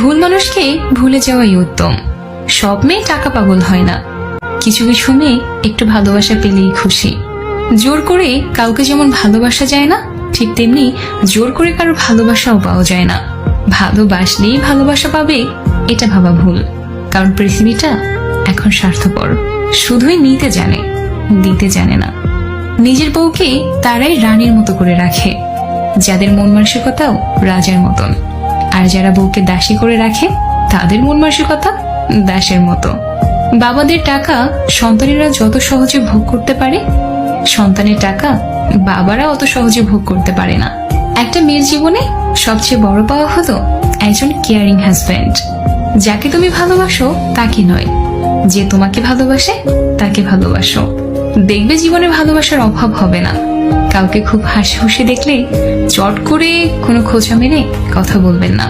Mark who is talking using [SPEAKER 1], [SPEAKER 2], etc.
[SPEAKER 1] ভুল মানুষকে ভুলে যাওয়াই উত্তম। সব মেয়ে টাকা পাগল হয় না, কিছু কিছু মেয়ে একটু ভালোবাসা পেলেই খুশি। জোর করে কাউকে যেমন ভালোবাসা যায় না, ঠিক তেমনি জোর করে কারো ভালোবাসাও পাওয়া যায় না। ভালোবাসলেই ভালোবাসা পাবে এটা ভাবা ভুল, কারণ পৃথিবীটা এখন স্বার্থপর, শুধুই নিতে জানে, দিতে জানে না। নিজের বউকে তারাই রানীর মতো করে রাখে যাদের মন মানসিকতাও রাজার মতন, আর যারা বউকে দাসী করে রাখে তাদের মন মানসিকতা দাসের মতো। বাবাদের টাকা সন্তানেরা যত সহজে ভোগ করতে পারে, সন্তানের টাকা বাবারা অত সহজে ভোগ করতে পারে না। একটা মেয়ের জীবনে সবচেয়ে বড় পাওয়া হলো একজন কেয়ারিং হাজব্যান্ড। যাকে তুমি ভালোবাসো তাকে নয়, যে তোমাকে ভালোবাসে তাকে ভালোবাসো। দেখবে জীবনে ভালোবাসার অভাব হবে না। কাউকে খুব হাসি খুশি দেখলে চট করে কোনো খোঁচা মেরে কথা বলবেন না।